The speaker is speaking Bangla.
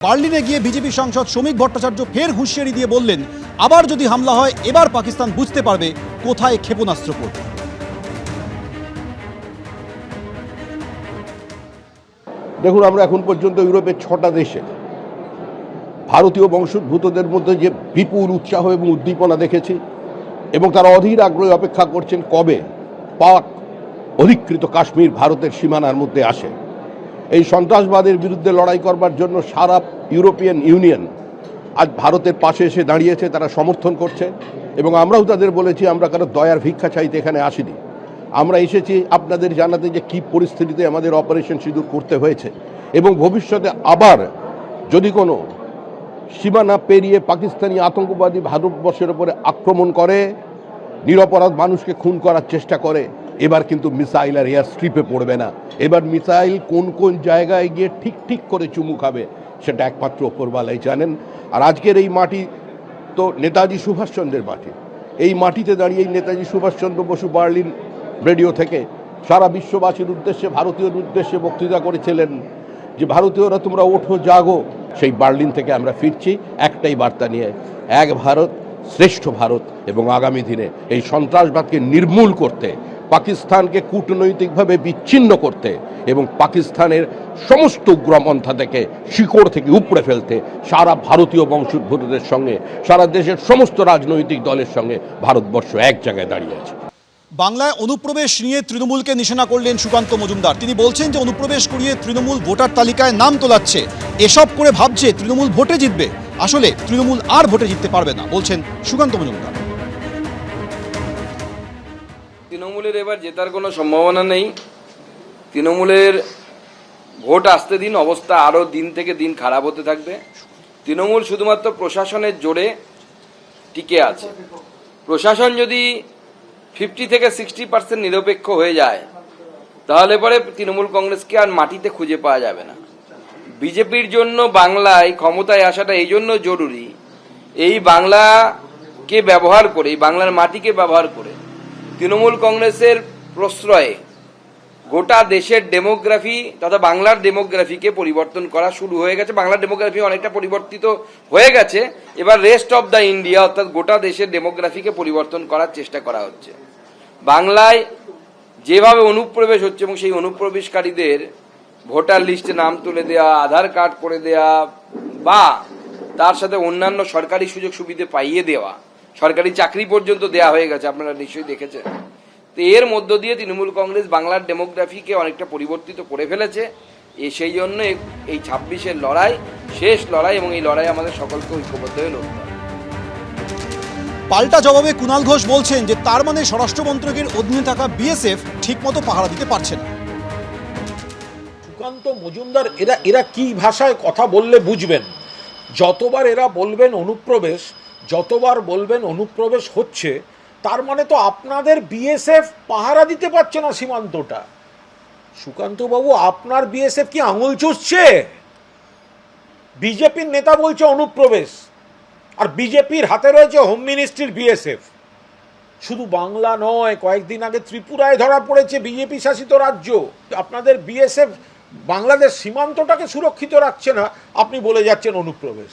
বার্লিনে গিয়ে বিজেপি সাংসদ শ্রমিক ভট্টাচার্য ফের হুঁশিয়ারি দিয়ে বললেন, আবার যদি হামলা হয় এবার পাকিস্তান বুঝতে পারবে কোথায় ক্ষেপণাস্ত্র পড়বে। দেখুন, আমরা এখন পর্যন্ত ইউরোপের 6টা দেশে ভারতীয় বংশোদ্ভূতদের মধ্যে যে বিপুল উৎসাহ এবং উদ্দীপনা দেখেছি এবং তারা অধীর আগ্রহে অপেক্ষা করছেন কবে পাক অধিকৃত কাশ্মীর ভারতের সীমানার মধ্যে আসে। এই সন্ত্রাসবাদের বিরুদ্ধে লড়াই করবার জন্য সারা ইউরোপিয়ান ইউনিয়ন আজ ভারতের পাশে এসে দাঁড়িয়েছে, তারা সমর্থন করছে এবং আমরাও তাদের বলেছি আমরা কারো দয়ার ভিক্ষা চাইতে এখানে আসিনি। আমরা এসেছি আপনাদের জানাতে যে কী পরিস্থিতিতে আমাদের অপারেশন সিঁদুর করতে হয়েছে এবং ভবিষ্যতে আবার যদি কোনো সীমানা পেরিয়ে পাকিস্তানি আতঙ্কবাদী ভারতবর্ষের উপরে আক্রমণ করে, নিরপরাধ মানুষকে খুন করার চেষ্টা করে, এবার কিন্তু মিসাইল আর এয়ার স্ট্রিপে পড়বে না। এবার মিসাইল কোন কোন জায়গায় গিয়ে ঠিক ঠিক করে চুমু খাবে সেটা একমাত্র ওপরওয়ালাই জানেন। আর আজকের এই মাটি তো নেতাজি সুভাষচন্দ্রের মাটি। এই মাটিতে দাঁড়িয়ে নেতাজি সুভাষচন্দ্র বসু বার্লিন রেডিও থেকে সারা বিশ্ববাসীর উদ্দেশ্যে, ভারতীয়র উদ্দেশ্যে বক্তৃতা করেছিলেন যে ভারতীয়রা তোমরা ওঠো জাগো। সেই বার্লিন থেকে আমরা ফিরছি একটাই বার্তা নিয়ে, এক ভারত শ্রেষ্ঠ ভারত, এবং আগামী দিনে এই সন্ত্রাসবাদকে নির্মূল করতে, পাকিস্তানকে কূটনৈতিকভাবে বিচ্ছিন্ন করতে এবং পাকিস্তানের সমস্ত উগ্রপন্থা থেকে শিকড় থেকে উপড়ে ফেলতে সারা ভারতীয় বংশোদ্ভূতদের সঙ্গে, সারা দেশের সমস্ত রাজনৈতিক দলের সঙ্গে ভারতবর্ষ এক জায়গায় দাঁড়িয়ে আছে। বাংলায় অনুপ্রবেশ নিয়ে তৃণমূলকে নিশানা করলেন সুকান্ত মজুমদার। তিনি বলছেন যে অনুপ্রবেশ করিয়ে তৃণমূল ভোটার তালিকায় নাম তোলাচ্ছে, এসব করে ভাবছে তৃণমূল ভোটে জিতবে। আসলে তৃণমূল আর ভোটে জিততে পারবে না, বলছেন সুকান্ত মজুমদার। তৃণমূলের এবার জেতার কোনো সম্ভাবনা নেই। তৃণমূলের ভোট আসতে দিন, অবস্থা আরও দিন থেকে দিন খারাপ হতে থাকবে। তৃণমূল শুধুমাত্র প্রশাসনের জোরে টিকে আছে। প্রশাসন যদি 50 থেকে 60% নিরপেক্ষ হয়ে যায় তাহলে পরে তৃণমূল কংগ্রেসকে আর মাটিতে খুঁজে পাওয়া যাবে না। বিজেপির জন্য বাংলায় ক্ষমতায় আসাটা এই জন্য জরুরি, এই বাংলাকে ব্যবহার করে, এই বাংলার মাটিকে ব্যবহার করে তৃণমূল কংগ্রেসের প্রশ্রয়ে গোটা দেশের ডেমোগ্রাফি তথা বাংলার ডেমোগ্রাফিকে পরিবর্তন করা শুরু হয়ে গেছে। বাংলার ডেমোগ্রাফি অনেকটা পরিবর্তিত হয়ে গেছে, এবার রেস্ট অফ দ্য ইন্ডিয়া অর্থাৎ গোটা দেশের ডেমোগ্রাফিকে পরিবর্তন করার চেষ্টা করা হচ্ছে। বাংলায় যেভাবে অনুপ্রবেশ হচ্ছে এবং সেই অনুপ্রবেশকারীদের ভোটার লিস্টে নাম তুলে দেওয়া, আধার কার্ড করে দেওয়া বা তার সাথে অন্যান্য সরকারি সুযোগ সুবিধা পাইয়ে দেওয়া, সরকারি চাকরি পর্যন্ত দেওয়া হয়ে গেছে, আপনারা নিশ্চয়ই দেখেছেন। তো এর মধ্য দিয়ে তৃণমূল কংগ্রেস বাংলার ডেমোগ্রাফিকে অনেকটা পরিবর্তিত করে ফেলেছে। সেই জন্য এই 26-এর লড়াই শেষ লড়াই এবং এই লড়াই আমাদের সকলকে ঐক্যবদ্ধ হয়ে লড়তে হবে। পাল্টা জবাবে কুণাল ঘোষ বলছেন যে তার মানে স্বরাষ্ট্র মন্ত্রকের অধীনে থাকা বিএসএফ ঠিকমতো পাহারা দিতে পারছে না। সুকান্ত মজুমদার এরা কি ভাষায় কথা বললে বুঝবেন? যতবার এরা বলবেন অনুপ্রবেশ, যতবার বলবেন অনুপ্রবেশ হচ্ছে, তার মানে তো আপনাদের বিএসএফ পাহারা দিতে পারছে না সীমান্তটা। সুকান্ত বাবু, আপনার বিএসএফ কি আঙুল চুষছে? বিজেপির নেতা বলছে অনুপ্রবেশ, আর বিজেপির হাতে রয়েছে হোম মিনিস্ট্রির বিএসএফ। শুধু বাংলা নয়, কয়েকদিন আগে ত্রিপুরায় ধরা পড়েছে বিজেপি শাসিত রাজ্য। আপনাদের বিএসএফ বাংলাদেশ সীমান্তটাকে সুরক্ষিত রাখছে না, আপনি বলে যাচ্ছেন অনুপ্রবেশ।